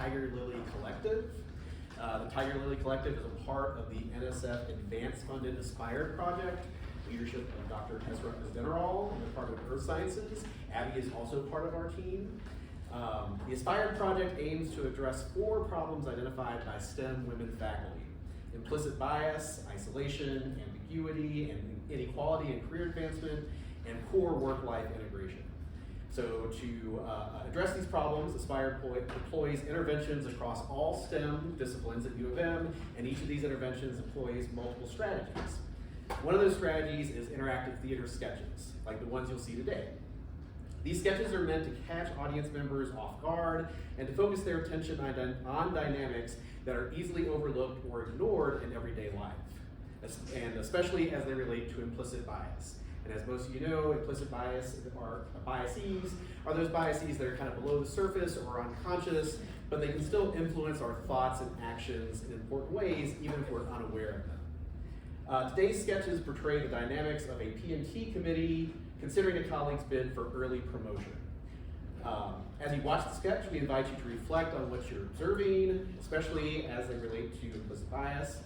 Tiger-Lilly Collective. The Tiger-Lilly Collective is a part of the NSF Advanced Funded Aspired Project, leadership of Dr. Ezra Azdenarol in the Department of Earth Sciences. Abby is also part of our team. The Aspired Project aims to address 4 problems identified by STEM women faculty: implicit bias, isolation, ambiguity, and inequality in career advancement, and poor work-life integration. So to address these problems, Aspire employs interventions across all STEM disciplines at U of M, and each of these interventions employs multiple strategies. One of those strategies is interactive theater sketches, like the ones you'll see today. These sketches are meant to catch audience members off guard and to focus their attention on dynamics that are easily overlooked or ignored in everyday life, and especially as they relate to implicit bias. And as most of you know, implicit biases are those biases that are kind of below the surface or unconscious, but they can still influence our thoughts and actions in important ways, even if we're unaware of them. Today's sketches portray the dynamics of a P&T committee considering a colleague's bid for early promotion. As you watch the sketch, we invite you to reflect on what you're observing, especially as they relate to implicit bias.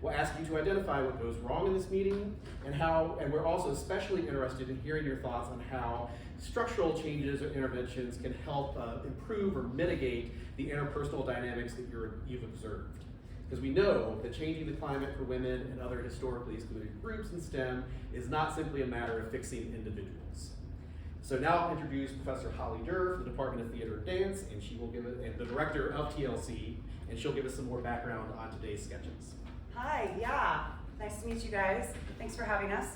We'll ask you to identify what goes wrong in this meeting and we're also especially interested in hearing your thoughts on how structural changes or interventions can help improve or mitigate the interpersonal dynamics that you've observed. Because we know that changing the climate for women and other historically excluded groups in STEM is not simply a matter of fixing individuals. So now I'll introduce Professor Holly Durr from the Department of Theater and Dance, and she will give it, and the director of TLC, and she'll give us some more background on today's sketches. Hi, yeah, nice to meet you guys. Thanks for having us.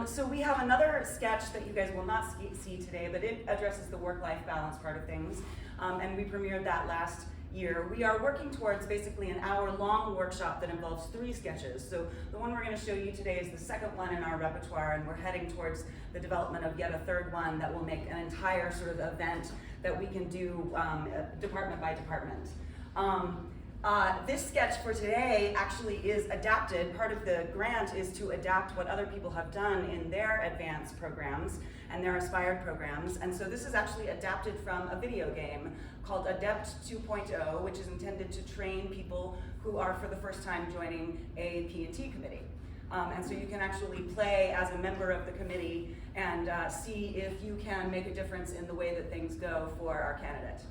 So we have another sketch that you guys will not see today, but it addresses the work-life balance part of things, and we premiered that last year. We are working towards basically an hour-long workshop that involves 3 sketches. So the one we're going to show you today is the second one in our repertoire, and we're heading towards the development of yet a third one that will make an entire sort of event that we can do department by department. This sketch for today actually is adapted. Part of the grant is to adapt what other people have done in their advanced programs and their aspired programs. And so this is actually adapted from a video game called Adept 2.0, which is intended to train people who are for the first time joining a P&T committee. And so you can actually play as a member of the committee and see if you can make a difference in the way that things go for our candidate.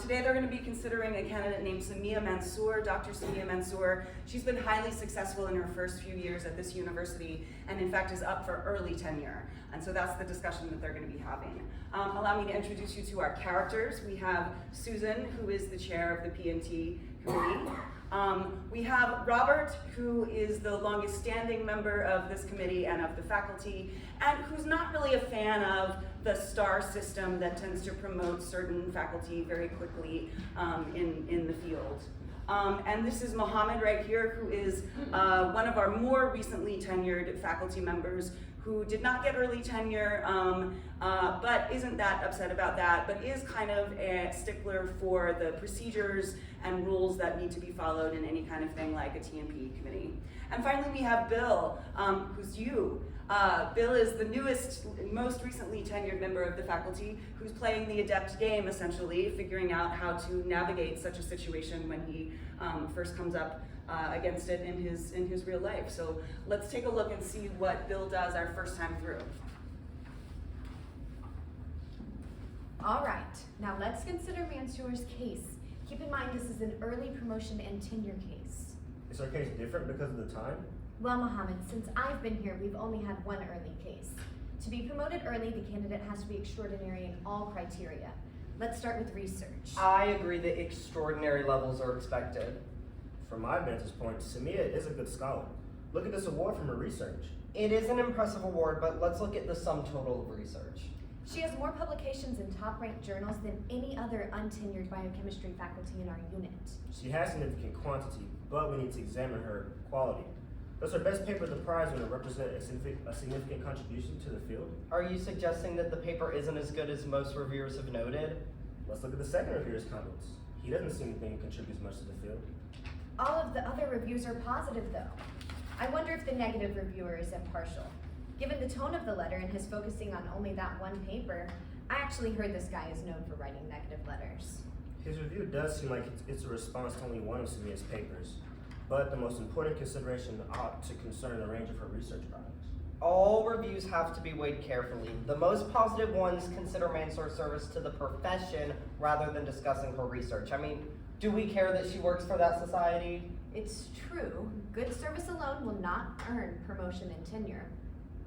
Today they're going to be considering a candidate named Samia Mansour, Dr. Samia Mansour. She's been highly successful in her first few years at this university and in fact is up for early tenure. And so that's the discussion that they're going to be having. Allow me to introduce you to our characters. We have Susan, who is the chair of the P&T committee. We have Robert, who is the longest standing member of this committee and of the faculty, and who's not really a fan of the star system that tends to promote certain faculty very quickly in the field. And this is Mohammed right here, who is one of our more recently tenured faculty members who did not get early tenure, but isn't that upset about that, but is kind of a stickler for the procedures and rules that need to be followed in any kind of thing like a TMP committee. And finally, we have Bill, who's you. Bill is the newest, most recently tenured member of the faculty who's playing the adept game, essentially, figuring out how to navigate such a situation when he first comes up against it in his real life. So let's take a look and see what Bill does our first time through. All right, now let's consider Mansour's case. Keep in mind this is an early promotion and tenure case. Is our case different because of the time? Well, Mohammed, since I've been here, we've only had one early case. To be promoted early, the candidate has to be extraordinary in all criteria. Let's start with research. I agree that extraordinary levels are expected. From my vantage point, Samia is a good scholar. Look at this award from her research. It is an impressive award, but let's look at the sum total of research. She has more publications in top-ranked journals than any other untenured biochemistry faculty in our unit. She has significant quantity, but we need to examine her quality. Does her best paper at the prize winner represent a significant contribution to the field? Are you suggesting that the paper isn't as good as most reviewers have noted? Let's look at the second reviewer's comments. He doesn't seem to think it contributes much to the field. All of the other reviews are positive, though. I wonder if the negative reviewer is impartial. Given the tone of the letter and his focusing on only that one paper, I actually heard this guy is known for writing negative letters. His review does seem like it's a response to only one of Samia's papers, but the most important consideration ought to concern the range of her research projects. All reviews have to be weighed carefully. The most positive ones consider Mansour's service to the profession rather than discussing her research. I mean, do we care that she works for that society? It's true, good service alone will not earn promotion and tenure.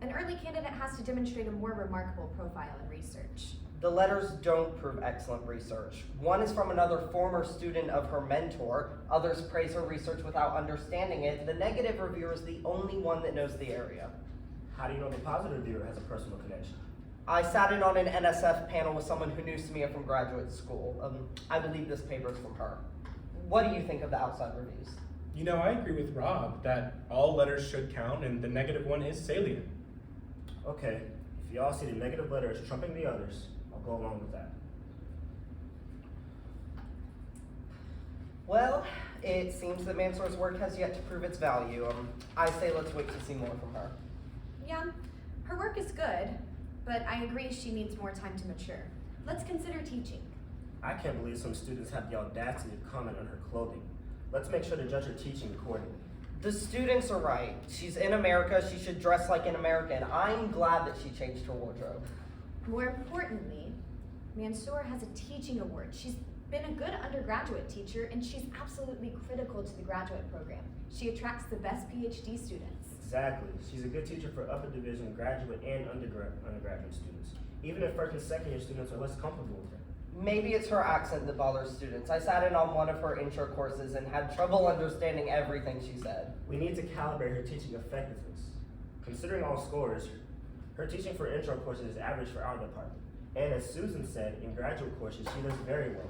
An early candidate has to demonstrate a more remarkable profile in research. The letters don't prove excellent research. One is from another former student of her mentor. Others praise her research without understanding it. The negative reviewer is the only one that knows the area. How do you know the positive reviewer has a personal connection? I sat in on an NSF panel with someone who knew Samia from graduate school. I believe this paper is from her. What do you think of the outside reviews? You know, I agree with Rob that all letters should count and the negative one is salient. Okay, if y'all see the negative letter as trumping the others, I'll go along with that. Well, it seems that Mansour's work has yet to prove its value. I say let's wait to see more from her. Yeah, her work is good, but I agree she needs more time to mature. Let's consider teaching. I can't believe some students have the audacity to comment on her clothing. Let's make sure to judge her teaching accordingly. The students are right. She's in America. She should dress like an American. I'm glad that she changed her wardrobe. More importantly, Mansour has a teaching award. She's been a good undergraduate teacher, and she's absolutely critical to the graduate program. She attracts the best PhD students. Exactly. She's a good teacher for upper division graduate and undergraduate students, even if first and second year students are less comfortable with her. Maybe it's her accent that bothers students. I sat in on one of her intro courses and had trouble understanding everything she said. We need to calibrate her teaching effectiveness. Considering all scores, her teaching for intro courses is average for our department. And as Susan said, in graduate courses, she does very well.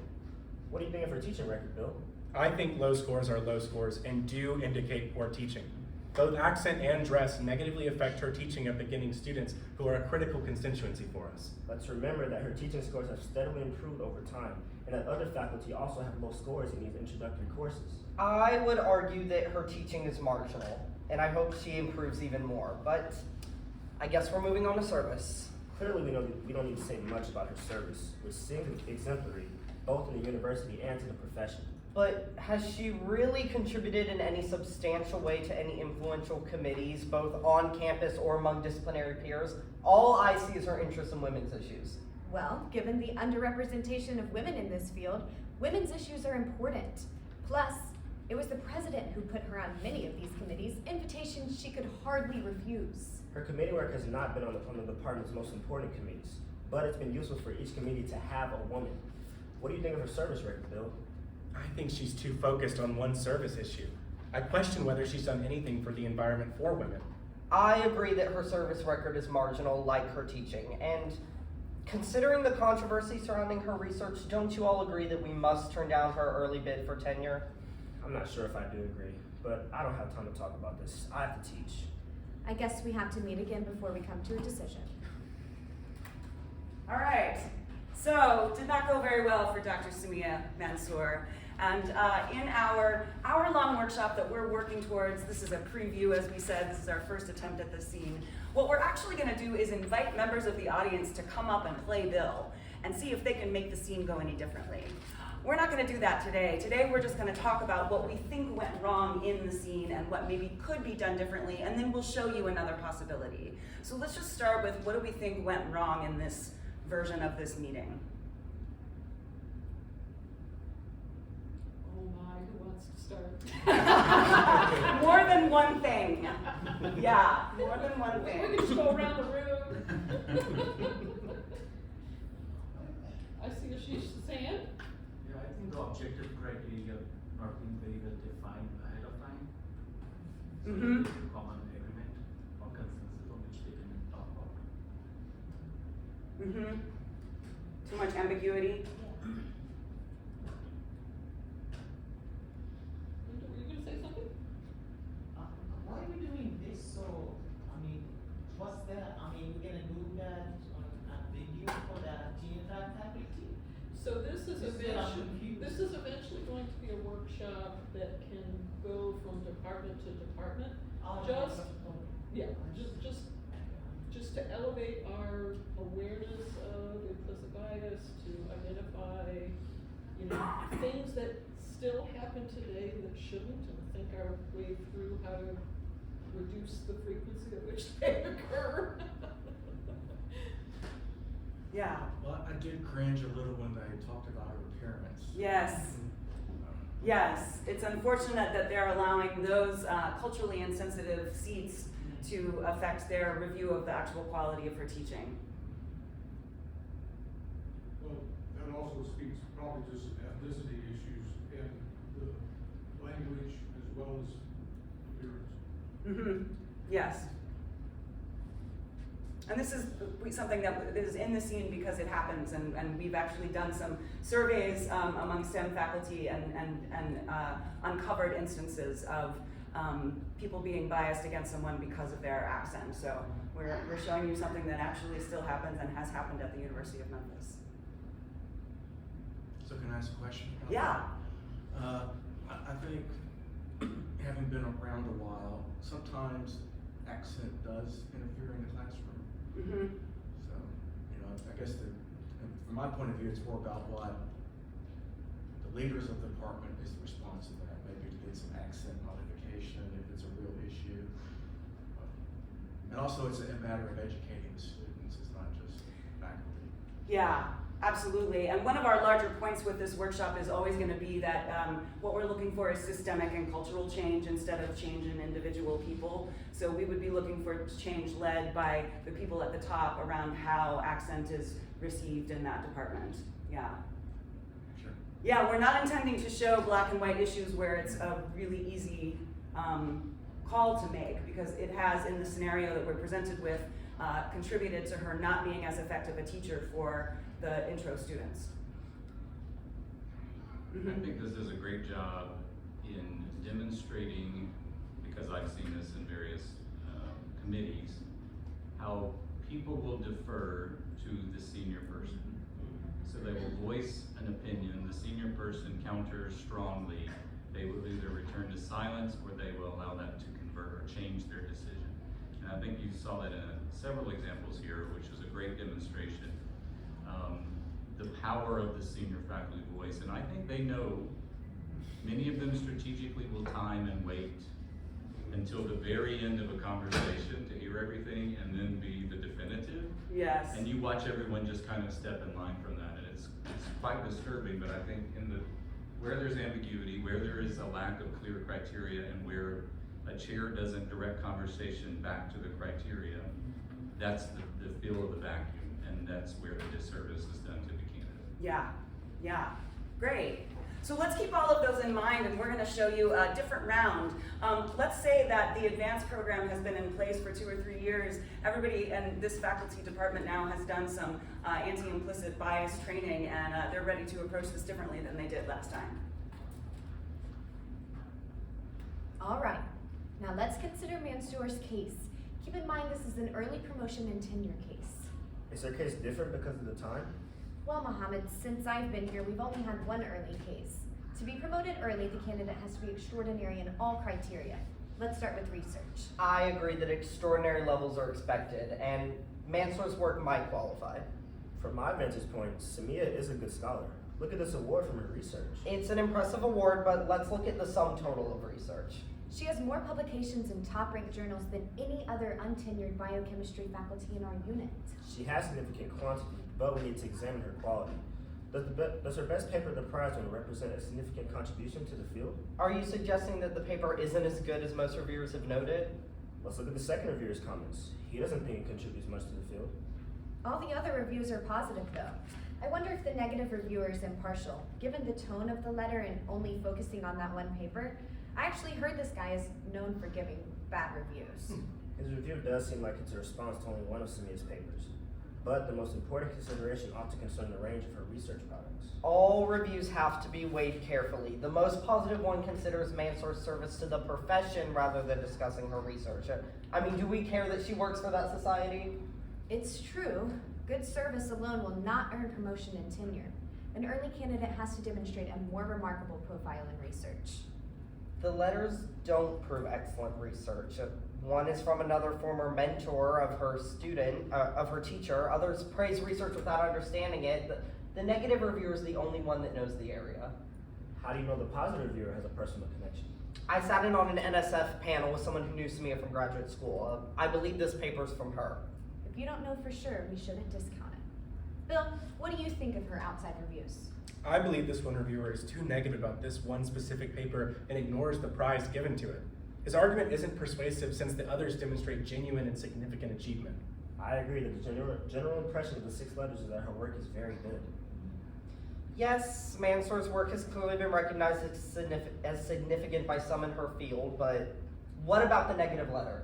What do you think of her teaching record, Bill? I think low scores are low scores and do indicate poor teaching. Both accent and dress negatively affect her teaching of beginning students who are a critical constituency for us. Let's remember that her teaching scores have steadily improved over time, and that other faculty also have low scores in these introductory courses. I would argue that her teaching is marginal, and I hope she improves even more, but I guess we're moving on to service. Clearly, we don't need to say much about her service, which seems exemplary, both in the university and to the profession. But has she really contributed in any substantial way to any influential committees, both on campus or among disciplinary peers? All I see is her interest in women's issues. Well, given the underrepresentation of women in this field, women's issues are important. Plus, it was the president who put her on many of these committees, invitations she could hardly refuse. Her committee work has not been on the department's most important committees, but it's been useful for each committee to have a woman. What do you think of her service record, Bill? I think she's too focused on one service issue. I question whether she's done anything for the environment for women. I agree that her service record is marginal, like her teaching. And considering the controversy surrounding her research, don't you all agree that we must turn down her early bid for tenure? I'm not sure if I do agree, but I don't have time to talk about this. I have to teach. I guess we have to meet again before we come to a decision. All right, so did not go very well for Dr. Samia Mansour. And in our hour-long workshop that we're working towards, this is a preview, as we said, this is our first attempt at the scene. What we're actually gonna do is invite members of the audience to come up and play Bill and see if they can make the scene go any differently. We're not gonna do that today. Today we're just gonna talk about what we think went wrong in the scene and what maybe could be done differently, and then we'll show you another possibility. So let's just start with what do we think went wrong in this version of this meeting? Oh my, who wants to start? More than one thing. Yeah, more than one We thing. can just go around the room. I see a she's saying. Yeah, I think the objective criteria not being very well defined ahead of time. So Mhm. there's a common agreement or consensus on which they can talk about. Mm-hmm. Too much ambiguity. Were you gonna say something? Why are we doing this? So, I mean, what's the, we're gonna do that on a video for the junior faculty? So this is This is where I'm eventually, confused. this is eventually going to be a workshop that can go from department to department. Just- Yeah, just to elevate our awareness of implicit bias, to identify you know, things that still happen today that shouldn't, and think our way through how to reduce the frequency at which they occur. Yeah, Well, I did cringe a little when they talked about her appearance. yes. Yes, it's unfortunate that they're allowing those culturally insensitive seats to affect their review of the actual quality of her teaching. Well, that also speaks probably to some ethnicity issues in the language as well as appearance. Yes. And this is something that is in the scene because it happens, and we've actually done some surveys among STEM faculty and uncovered instances of people being biased against someone because of their accent. So we're showing you something that actually still happens and has happened at the University of Memphis. So can I ask a question? about Yeah. that? I think, having been around a while, sometimes accent does interfere in the classroom. So, you know, I guess from my point of view, it's more about what the leaders of the department is the response to that. Maybe to get some accent modification if it's a real issue. And also, it's a matter of educating the students. It's not just faculty. Yeah, absolutely. And one of our larger points with this workshop is always going to be that what we're looking for is systemic and cultural change instead of change in individual people. So we would be looking for change led by the people at the top around how accent is received in that department. Yeah. Sure. Yeah, we're not intending to show black and white issues where it's a really easy call to make, because it has, in the scenario that we're presented with, contributed to her not being as effective a teacher for the intro students. I think this does a great job in demonstrating, because I've seen this in various committees, how people will defer to the senior person. So they will voice an opinion, the senior person counters strongly, they will either return to silence or they will allow that to convert or change their decision. And I think you saw that in several examples here, which is a great demonstration. The power of the senior faculty voice, and I think they know, many of them strategically will time and wait until the very end of a conversation to hear everything and then be the definitive. Yes. And you watch everyone just kind of step in line from that, and it's quite disturbing, but I think where there's ambiguity, where there is a lack of clear criteria, and where a chair doesn't direct conversation back to the criteria, that's the feel of the vacuum, and that's where the disservice is done to the candidate. Yeah, yeah, great. So let's keep all of those in mind, and we're going to show you a different round. Let's say that the advanced program has been in place for 2 or 3 years. Everybody in this faculty department now has done some anti-implicit bias training, and they're ready to approach this differently than they did last time. All right, now let's consider Mansour's case. Keep in mind this is an early promotion and tenure case. Is her case different because of the time? Well, Mohammed, since I've been here, we've only had one early case. To be promoted early, the candidate has to be extraordinary in all criteria. Let's start with research. I agree that extraordinary levels are expected, and Mansour's work might qualify. From my vantage point, Samia is a good scholar. Look at this award from her research. It's an impressive award, but let's look at the sum total of research. She has more publications in top-ranked journals than any other untenured biochemistry faculty in our unit. She has significant quantity, but we need to examine her quality. Does her best paper at the prize one represent a significant contribution to the field? Are you suggesting that the paper isn't as good as most reviewers have noted? Let's look at the second reviewer's comments. He doesn't think it contributes much to the field. All the other reviews are positive, though. I wonder if the negative reviewer is impartial. Given the tone of the letter and only focusing on that one paper, I actually heard this guy is known for giving bad reviews. His review does seem like it's a response to only one of Samia's papers. But the most important consideration ought to concern the range of her research products. All reviews have to be weighed carefully. The most positive one considers Mansour's service to the profession rather than discussing her research. I mean, do we care that she works for that society? It's true, good service alone will not earn promotion and tenure. An early candidate has to demonstrate a more remarkable profile in research. The letters don't prove excellent research. One is from another former mentor of her student, of her teacher. Others praise research without understanding it. The negative reviewer is the only one that knows the area. How do you know the positive reviewer has a personal connection? I sat in on an NSF panel with someone who knew Samia from graduate school. I believe this paper's from her. If you don't know for sure, we shouldn't discount it. Bill, what do you think of her outside reviews? I believe this one reviewer is too negative about this one specific paper and ignores the prize given to it. His argument isn't persuasive since the others demonstrate genuine and significant achievement. I agree that the general impression of the 6 letters is that her work is very good. Yes, Mansour's work has clearly been recognized as significant by some in her field, but what about the negative letter?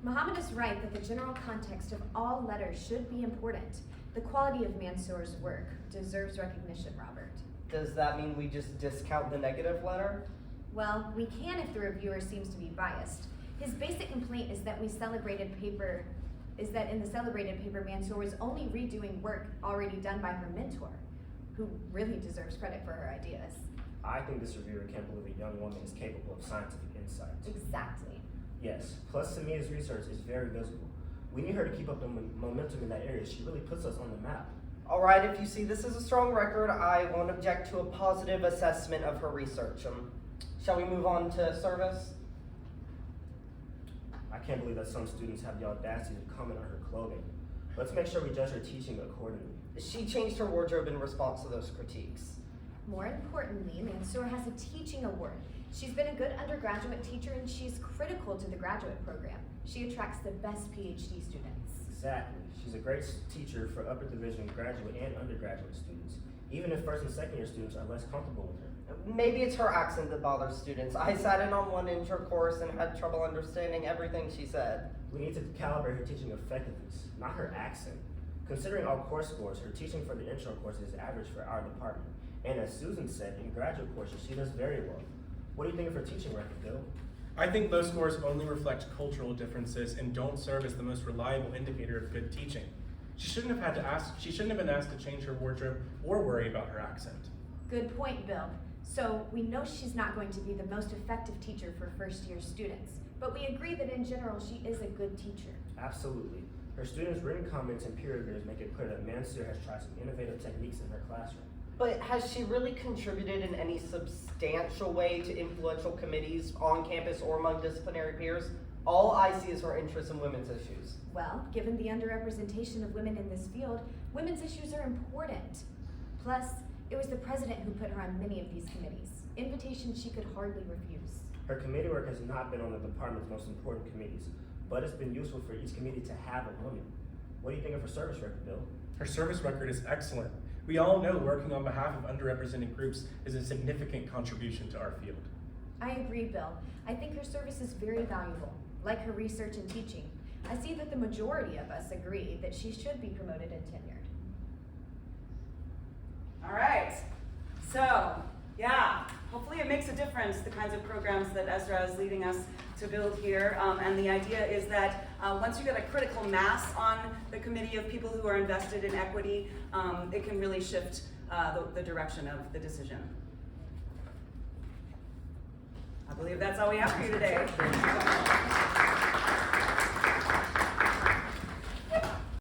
Muhammad is right that the general context of all letters should be important. The quality of Mansour's work deserves recognition, Robert. Does that mean we just discount the negative letter? Well, we can if the reviewer seems to be biased. His basic complaint is that in the celebrated paper, Mansour was only redoing work already done by her mentor, who really deserves credit for her ideas. I think this reviewer can't believe a young woman is capable of scientific insight. Exactly. Yes, plus Samia's research is very visible. We need her to keep up the momentum in that area. She really puts us on the map. All right, if you see this as a strong record, I won't object to a positive assessment of her research. Shall we move on to service? I can't believe that some students have the audacity to comment on her clothing. Let's make sure we judge her teaching accordingly. She changed her wardrobe in response to those critiques. More importantly, Mansour has a teaching award. She's been a good undergraduate teacher and she's critical to the graduate program. She attracts the best PhD students. Exactly. She's a great teacher for upper division graduate and undergraduate students, even if first and second year students are less comfortable with her. Maybe it's her accent that bothers students. I sat in on one intro course and had trouble understanding everything she said. We need to calibrate her teaching effectiveness, not her accent. Considering all course scores, her teaching for the intro course is average for our department. And as Susan said, in graduate courses, she does very well. What do you think of her teaching record, Bill? I think those scores only reflect cultural differences and don't serve as the most reliable indicator of good teaching. She shouldn't have been asked to change her wardrobe or worry about her accent. Good point, Bill. So we know she's not going to be the most effective teacher for first-year students, but we agree that in general she is a good teacher. Absolutely. Her students' written comments and peer reviews make it clear that Mansour has tried some innovative techniques in her classroom. But has she really contributed in any substantial way to influential committees on campus or among disciplinary peers? All I see is her interest in women's issues. Well, given the underrepresentation of women in this field, women's issues are important. Plus, it was the president who put her on many of these committees, invitations she could hardly refuse. Her committee work has not been on the department's most important committees, but it's been useful for each committee to have a woman. What do you think of her service record, Bill? Her service record is excellent. We all know working on behalf of underrepresented groups is a significant contribution to our field. I agree, Bill. I think her service is very valuable, like her research and teaching. I see that the majority of us agree that she should be promoted and tenured. All right, so yeah, hopefully it makes a difference, the kinds of programs that Ezra is leading us to build here. And the idea is that once you get a critical mass on the committee of people who are invested in equity, it can really shift the direction of the decision. I believe that's all we have for you today.